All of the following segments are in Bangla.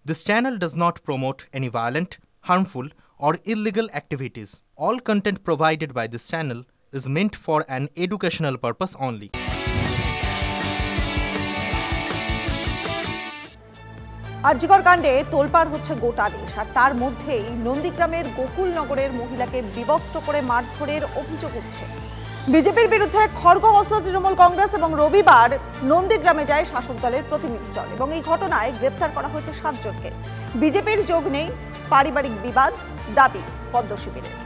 This channel does not promote any violent, harmful, or illegal activities. All content provided by this channel is meant for an educational purpose only. RG Kar কাণ্ডে তোলপাড় হচ্ছে গোটা দেশ, আর তার মধ্যেই নন্দীগ্রামের গোকুলনগরের মহিলাকে বিবস্ত্র করে মারধরের অভিযোগ উঠছে। বিজেপির বিরুদ্ধে খড়গহস্ত তৃণমূল কংগ্রেস এবং রবিবার নন্দীগ্রামে যায় শাসক দলের প্রতিনিধি দল এবং এই ঘটনায় গ্রেপ্তার করা হয়েছে 7 জনকে। বিজেপির যোগ নেই, পারিবারিক বিবাদ, দাবি পদ্ম শিবিরের।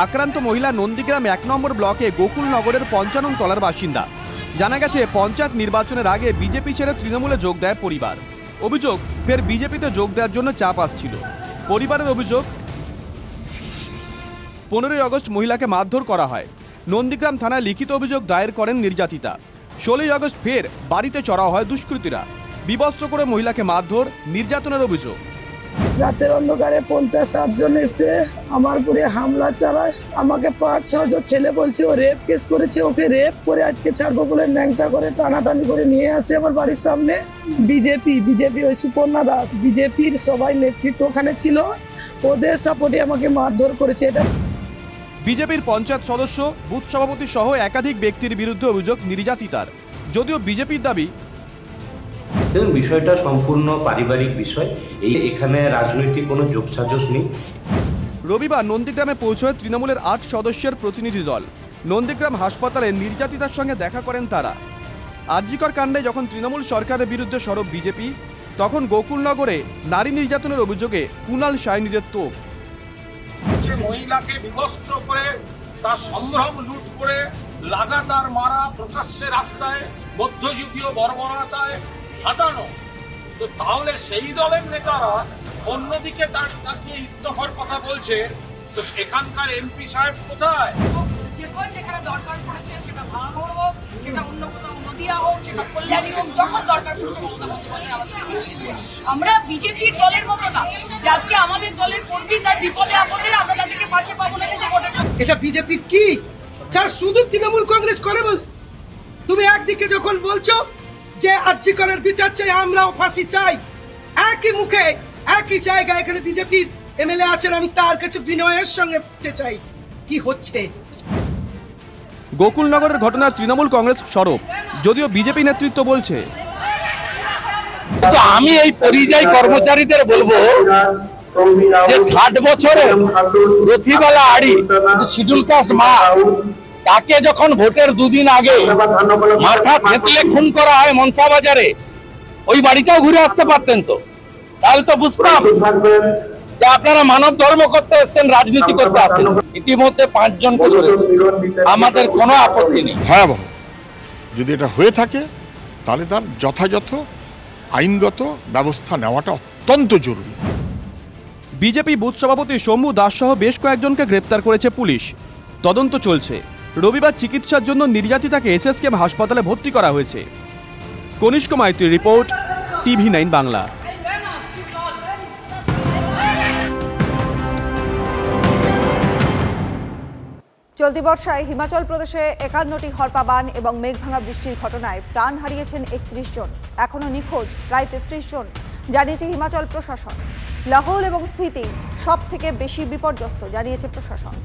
আক্রান্ত মহিলা নন্দীগ্রাম 1 নম্বর ব্লকে গোকুলনগরের 55 তলার বাসিন্দা। জানা গেছে পঞ্চায়েত নির্বাচনের আগে বিজেপি ছেড়ে তৃণমূলে যোগ দেয় পরিবার। অভিযোগ, ফের বিজেপিতে যোগ দেওয়ার জন্য চাপ আসছিল। পরিবারের অভিযোগ, 15ই আগস্ট মহিলাকে মারধর করা হয়। নন্দীগ্রাম থানায় লিখিত অভিযোগ দায়ের করেন নির্যাতিতা। 16ই আগস্ট ফের বাড়িতে চড়াও হয় দুষ্কৃতীরা। বিবস্ত্র করে মহিলাকে মারধর, নির্যাতনের অভিযোগ। রাতের অন্ধকারে 50-60 জন এসে আমার উপরে হামলা চালায়। আমাকে 5-6 জন ছেলে বলছে ও রেপ কেস করেছে, ওকে রেপ করে আজকে ছাড়বো বলে ন্যাংটা করে টানাটানি করে নিয়ে আসে আমার বাড়ির সামনে। বিজেপি ওই সুপর্ণা দাস, বিজেপির সবাই নেতৃত্ব ওখানে ছিল, ওদের সাপোর্টে আমাকে মারধর করেছে। এটা বিজেপির পঞ্চায়েত সদস্য, বুথ সভাপতি সহ একাধিক ব্যক্তির বিরুদ্ধে অভিযোগ নির্যাতিতার। যদিও বিজেপির দাবি, দেখুন বিষয়টা সম্পূর্ণ পারিবারিক বিষয়, এখানে রাজনৈতিক কোনো যোগসাজশ নেই। রবিবার নন্দীগ্রামে পৌঁছয় তৃণমূলের 8 সদস্যের প্রতিনিধি দল। নন্দীগ্রাম হাসপাতালে নির্যাতিতার সঙ্গে দেখা করেন তারা। আরজিকর কাণ্ডে যখন তৃণমূল সরকারের বিরুদ্ধে সরব বিজেপি, তখন গোকুলনগরে নারী নির্যাতনের অভিযোগে কুণাল সায়নীদের তোপ। যে মহিলাকে বিবস্ত্র করে তার সম্ভ্রম লুট করে লাগাতার মারা, প্রকাশ্যে রাস্তায় মধ্যযুগীয় বর্বরতায় হাঁটানো, তো তাহলে সেই দলের নেতারা অন্যদিকে তাকিয়ে ইস্তফার কথা বলছে, তো সেখানকার এমপি সাহেব কোথায়? যেখানে দরকার পড়েছে, সেটা ভাঙড় হোক, সেটা অন্য কোথাও নদিয়া হোক, সেটা কল্যাণী হোক, যখন দরকার পড়ছে মমতা বন্দ্যোপাধ্যায় আমাদের দিয়েছে। আমরা বিজেপির দলের মতো না যে আজকে আমাদের দলের কর্মী তার বিপদে আপদে আমরা তাদেরকে পাশে পাবো না, শুধু ভোটে। এটা বিজেপির কি স্যার? শুধু তৃণমূল কংগ্রেস করে বল। তুমি একদিকে যখন বলছো যে আরজিকরের বিচার চাই, আমরাও ফাঁসি চাই, একই মুখে একই জায়গায় এখানে বিজেপির এমএলএ আছেন, আমি তার কাছে বিনয়ের সঙ্গে বলতে চাই কি হচ্ছে। গোকুলনগরের ঘটনা তৃণমূল কংগ্রেস সরব, যদিও বিজেপি নেতৃত্ব বলছে। আমি এই পরিযায়ী কর্মচারীদের বলবো যে 60 বছরে রথিবালা আড়ি শিডিউল কাস্ট মা, তাকে যখন ভোটের 2 দিন আগে মাথা থেতলে খুন করা হয় মনসা বাজারে, ওই বাড়িটাও ঘুরে আসতে পারতেন তো, তাহলে তো বুঝতাম যে আপনারা মানব ধর্ম করতে এসেছেন, রাজনীতি করতে আসেন। ইতিমধ্যে 5 জনকে ধরেছে, আমাদের কোনো আপত্তি নেই। ভয়াবহ যদি এটা হয়ে থাকে তাহলে তার যথাযথ আইনগত ব্যবস্থা নেওয়াটা অত্যন্ত জরুরি। বিজেপি বুথ সভাপতি শম্ভু দাস সহ বেশ কয়েকজনকে গ্রেপ্তার করেছে পুলিশ। তদন্ত চলছে। রবিবার চিকিৎসার জন্য নির্যাতিতাকে এসএসকেএম হাসপাতালে ভর্তি করা হয়েছে। কনিষ্ক মাইতির রিপোর্ট, TV9 বাংলা। চলতি বর্ষায় হিমাচল প্রদেশে 51টি হরপাবান এবং মেঘভাঙা বৃষ্টির ঘটনায় প্রাণ হারিয়েছেন 31 জন। এখনও নিখোঁজ প্রায় 33 জন, জানিয়েছে হিমাচল প্রশাসন। লাহৌল এবং স্পিতি সব থেকে বেশি বিপর্যস্ত, জানিয়েছে প্রশাসন।